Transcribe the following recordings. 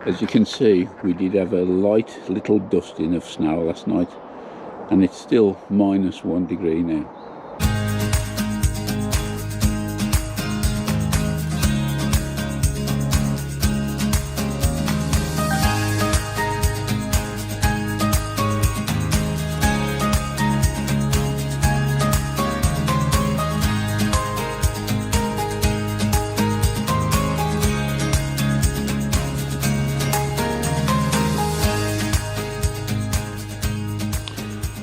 As you can see, we did have a light little dusting of snow last night, and it's still -1 degree now.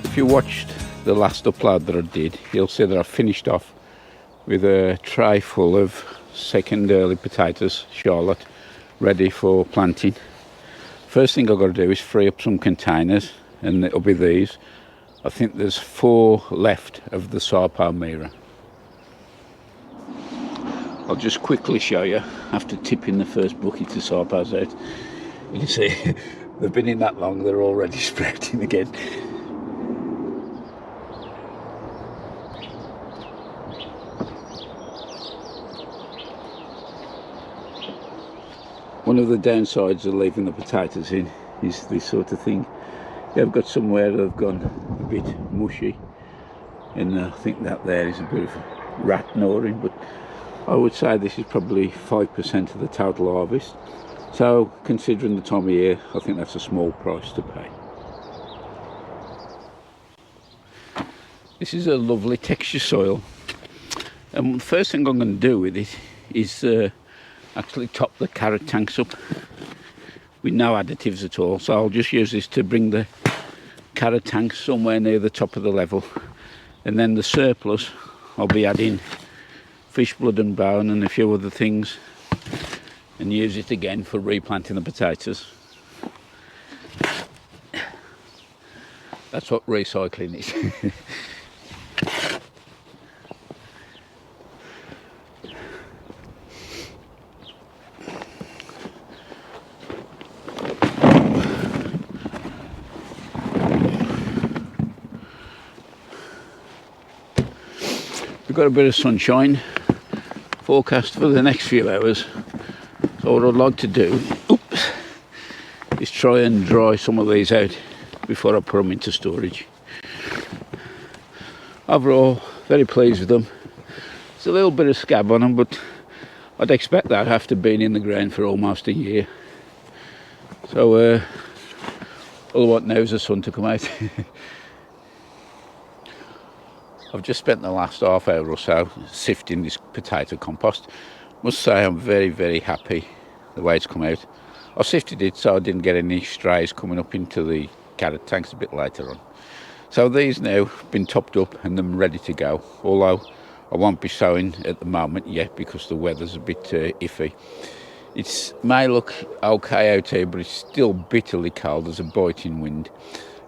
If you watched the last upload that I did, you'll see that I finished off with a tray full of second early potatoes, Charlotte, ready for planting. First thing I've got to do is free up some containers, and it'll be these. I think there's 4 left of the Sarpo Mira. I'll just quickly show you after tipping the first bucket of Sarpos out. You can see they've been in that long, they're already sprouting again. One of the downsides of leaving the potatoes in is this sort of thing. I've got somewhere that have gone a bit mushy, and I think that there is a bit of rat gnawing, but I would say this is probably 5% of the total harvest. So considering the time of year, I think that's a small price to pay. This is a lovely texture soil, and the first thing I'm going to do with it is actually top the carrot tanks up with no additives at all. So I'll just use this to bring the carrot tanks somewhere near the top of the level, and then the surplus I'll be adding fish blood and bone and a few other things, and use it again for replanting the potatoes. That's what recycling is. We've got a bit of sunshine forecast for the next few hours, so what I'd like to do is try and dry some of these out before I put them into storage. Overall, very pleased with them. There's a little bit of scab on them, but I'd expect that after being in the ground for almost a year. So all I want now is the sun to come out. I've just spent the last half hour or so sifting this potato compost. Must say I'm very, very happy the way it's come out. I sifted it so I didn't get any strays coming up into the carrot tanks a bit later on. So these now have been topped up and I'm ready to go, although I won't be sowing at the moment yet because the weather's a bit iffy. It may look okay out here, but it's still bitterly cold. There's a biting wind.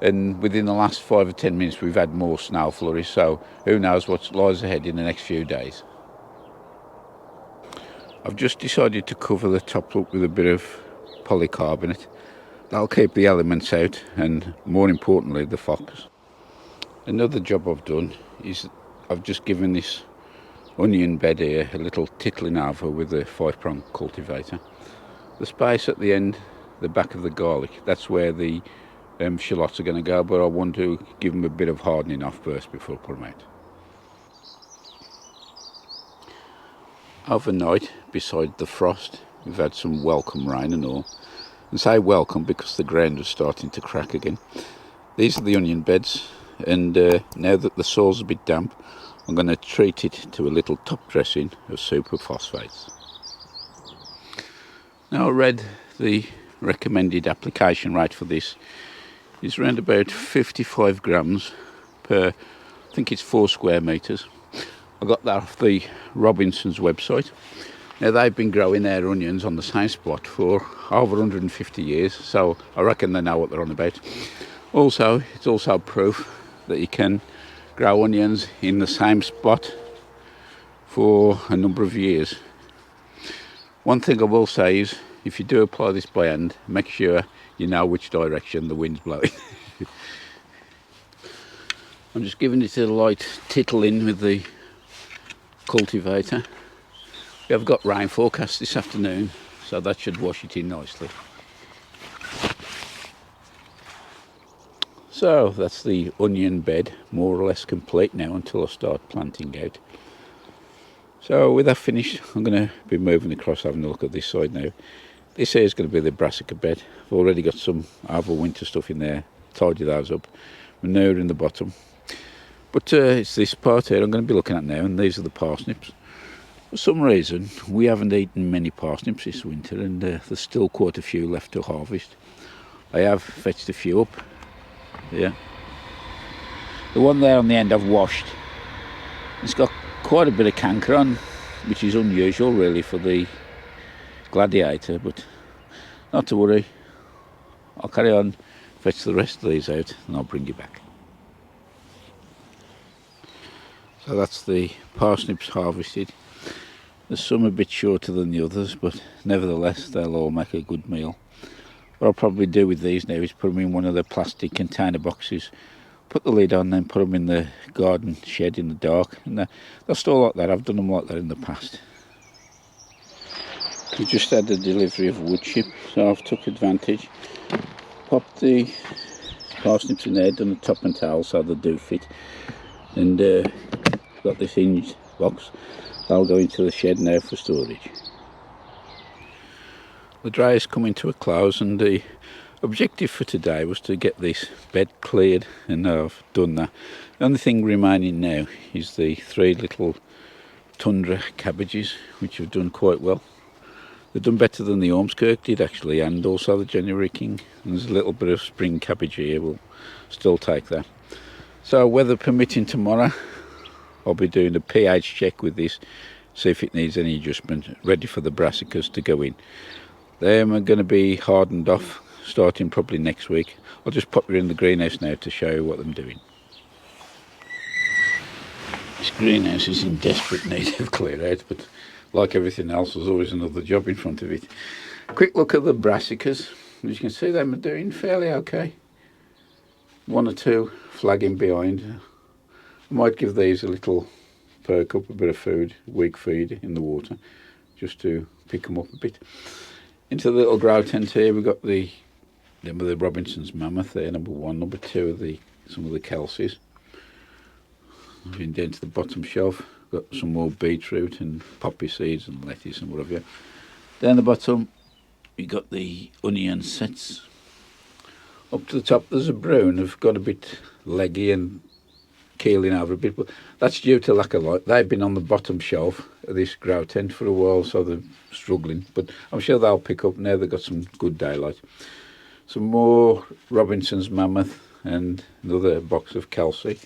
And within the last 5 or 10 minutes we've had more snow flurries, so who knows what lies ahead in the next few days. I've just decided to cover the top up with a bit of polycarbonate. That'll keep the elements out, and more importantly the fox. Another job I've done is I've just given this onion bed here a little tickling over with a 5-prong cultivator. The space at the end, the back of the garlic, that's where the shallots are going to go, but I want to give them a bit of hardening off first before I put them out. Overnight, beside the frost, we've had some welcome rain and all. And say welcome because the ground is starting to crack again. These are the onion beds, and now that the soil's a bit damp, I'm going to treat it to a little top dressing of superphosphates. Now I read the recommended application rate for this is around about 55 grams per, I think it's 4 square metres. I got that off the Robinson's website. Now they've been growing their onions on the same spot for over 150 years, so I reckon they know what they're on about. Also, it's also proof that you can grow onions in the same spot for a number of years. One thing I will say is, if you do apply this by hand, make sure you know which direction the wind's blowing. I'm just giving it a light tittle in with the cultivator. We have got rain forecast this afternoon, so that should wash it in nicely. So that's the onion bed, more or less complete now until I start planting out. So with that finished, I'm going to be moving across, having a look at this side now. This here is going to be the Brassica bed. I've already got some winter stuff in there, tidy those up. Manure in the bottom. But it's this part here I'm going to be looking at now, and these are the parsnips. For some reason, we haven't eaten many parsnips this winter, and there's still quite a few left to harvest. I have fetched a few up. Yeah. The one there on the end I've washed. It's got quite a bit of canker on, which is unusual really for the gladiator, but not to worry. I'll carry on, fetch the rest of these out, and I'll bring you back. So that's the parsnips harvested. There's some a bit shorter than the others, but nevertheless they'll all make a good meal. What I'll probably do with these now is put them in one of the plastic container boxes, put the lid on, then put them in the garden shed in the dark, and they'll store like that. I've done them like that in the past. We just had the delivery of wood chip, so I've took advantage, popped the parsnips in there, done the top and tail so they do fit, and got this hinged box. They'll go into the shed now for storage. The dry is coming to a close, and the objective for today was to get this bed cleared, and I've done that. The only thing remaining now is the 3 little tundra cabbages, which have done quite well. They've done better than the Ormskirk did actually, and also the January King. And there's a little bit of spring cabbage here, we'll still take that. So weather permitting tomorrow, I'll be doing a pH check with this, see if it needs any adjustment, ready for the brassicas to go in. They are going to be hardened off, starting probably next week. I'll just pop you in the greenhouse now to show you what I'm doing. This greenhouse is in desperate need of clear out, but like everything else, there's always another job in front of it. Quick look at the brassicas. As you can see, them are doing fairly okay. 1 or 2 flagging behind. I might give these a little perk up, a bit of food, weak feed in the water, just to pick them up a bit. Into the little grow tent here, we've got the Robinson's Mammoth there, number 1, number 2 of some of the Kelseys. Been down to the bottom shelf, got some more beetroot and poppy seeds and lettuce and whatever. Down the bottom, we got the onion sets. Up to the top, there's a brown. They've got a bit leggy and keeling over a bit, but that's due to lack of light. They've been on the bottom shelf of this grow tent for a while, so they're struggling, but I'm sure they'll pick up now they've got some good daylight. Some more Robinson's Mammoth and another box of Kelsey,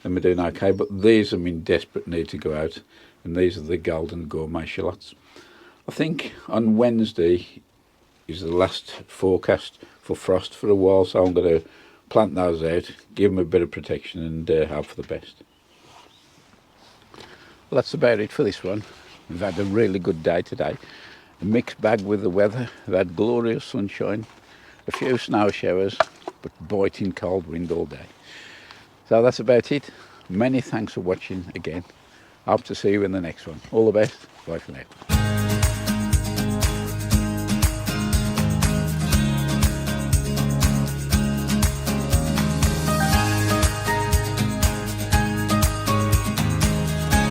and we're doing okay, but these are in desperate need to go out, and these are the Golden Gourmet Shallots. I think on Wednesday is the last forecast for frost for a while, so I'm going to plant those out, give them a bit of protection, and hope for the best. Well, that's about it for this one. We've had a really good day today. A mixed bag with the weather. We've had glorious sunshine, a few snow showers, but biting cold wind all day. So that's about it. Many thanks for watching again. Hope to see you in the next one. All the best. Bye for now.